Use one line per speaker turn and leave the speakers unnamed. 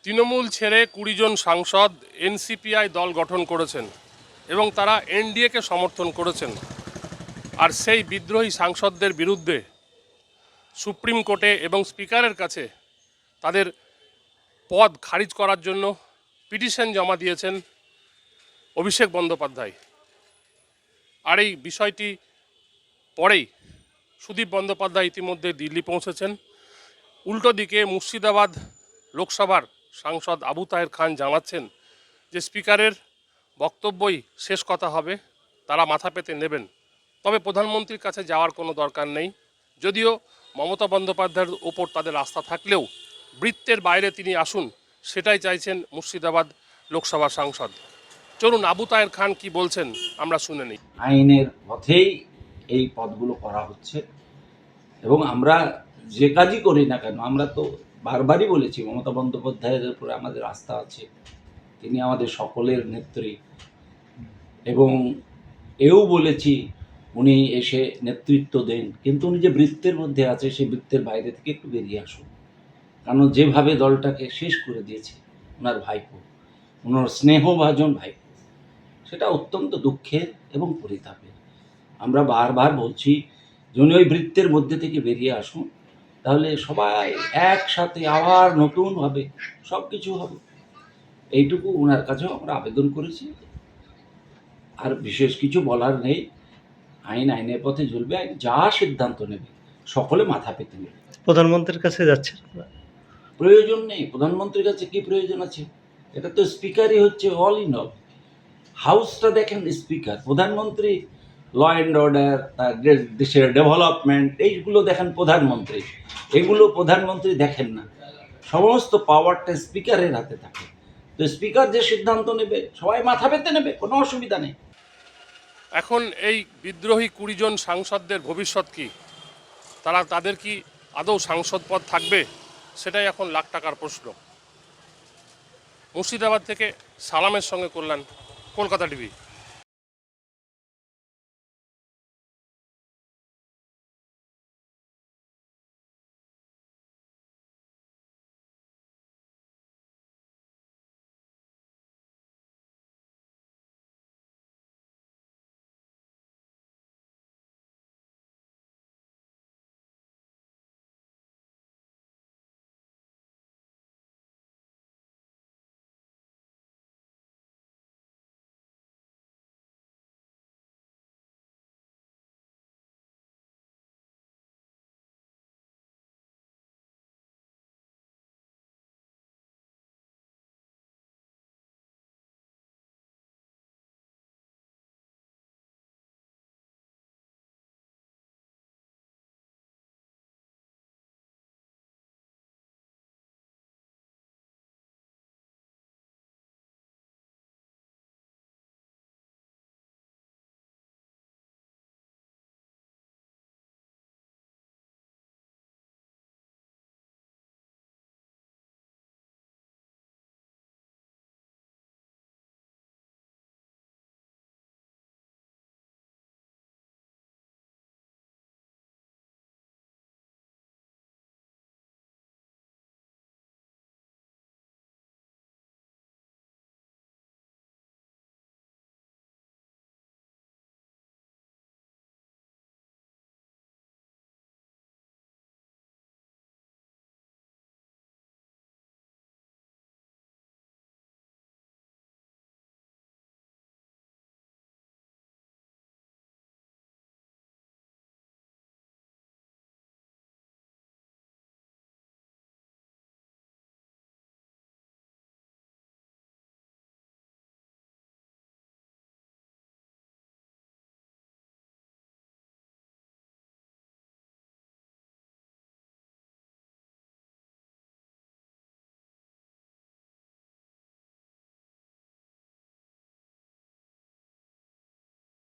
তৃণমূল ছেড়ে 20 জন সাংসদ এনসিপিআই দল গঠন করেছেন এবং তারা এনডিএকে সমর্থন করেছেন। আর সেই বিদ্রোহী সাংসদদের বিরুদ্ধে সুপ্রিম কোর্টে এবং স্পিকারের কাছে তাদের পদ খারিজ করার জন্য পিটিশন জমা দিয়েছেন অভিষেক বন্দ্যোপাধ্যায়। আর এই বিষয়টি পরেই সুদীপ বন্দ্যোপাধ্যায় ইতিমধ্যে দিল্লি পৌঁছেছেন। উল্টো দিকে মুর্শিদাবাদ লোকসভার সাংসদ আবু তাহের খান জানাচ্ছেন যে স্পিকারের বক্তব্যই শেষ কথা হবে, তারা মাথা পেতে নেবেন। তবে প্রধানমন্ত্রীর কাছে যাওয়ার কোনো দরকার নেই। যদিও মমতা বন্দ্যোপাধ্যায়ের ওপর তাদের আস্থা থাকলেও বৃত্তের বাইরে তিনি আসুন, সেটাই চাইছেন মুর্শিদাবাদ লোকসভার সাংসদ। চলুন আবু তাহের খান কি বলছেন আমরা শুনে নিই।
আইনের পথেই এই পদগুলো করা হচ্ছে এবং আমরা যে কাজই করি না কেন, আমরা তো বারবারই বলেছি মমতা বন্দ্যোপাধ্যায়ের উপরে আমাদের আস্থা আছে। তিনি আমাদের সকলের নেত্রী এবং এও বলেছি উনি এসে নেতৃত্ব দেন, কিন্তু উনি যে বৃত্তের মধ্যে আছে সেই বৃত্তের বাইরে থেকে একটু বেরিয়ে আসুন। কারণ যেভাবে দলটাকে শেষ করে দিয়েছে ওনার ভাইপো, ওনার স্নেহভাজন ভাইপো, সেটা অত্যন্ত দুঃখের এবং পরিতাপের। আমরা বারবার বলছি যে উনি ওই বৃত্তের মধ্যে থেকে বেরিয়ে আসুন, তাহলে সবাই একসাথে আবার নতুনভাবে সব কিছু হবে। এইটুকু ওনার কাছেও আমরা আবেদন করেছি। আর বিশেষ কিছু বলার নেই। আইন আইনের পথে চলবে, আইন যা সিদ্ধান্ত নেবে সকলে মাথা পেতে নেবে।
প্রধানমন্ত্রীর কাছে যাচ্ছে
প্রয়োজন নেই, প্রধানমন্ত্রীর কাছে কি প্রয়োজন আছে? এটা তো স্পিকারই হচ্ছে অল ইন অল। হাউসটা দেখেন স্পিকার, প্রধানমন্ত্রী ল অ্যান্ড অর্ডার, দেশের ডেভেলপমেন্ট, এইগুলো দেখেন প্রধানমন্ত্রী। এগুলো প্রধানমন্ত্রী দেখেন না, সমস্ত পাওয়ারটা স্পিকারের হাতে থাকে। তো স্পিকার যে সিদ্ধান্ত নেবে সবাই মাথা পেতে নেবে, কোনো অসুবিধা নেই।
এখন এই বিদ্রোহী 20 জন সাংসদদের ভবিষ্যৎ কি? তাদের কি আদৌ সাংসদ পদ থাকবে? সেটাই এখন লাখ টাকার প্রশ্ন। মুর্শিদাবাদ থেকে সালামের সঙ্গে কল্যাণ, কলকাতা টিভি।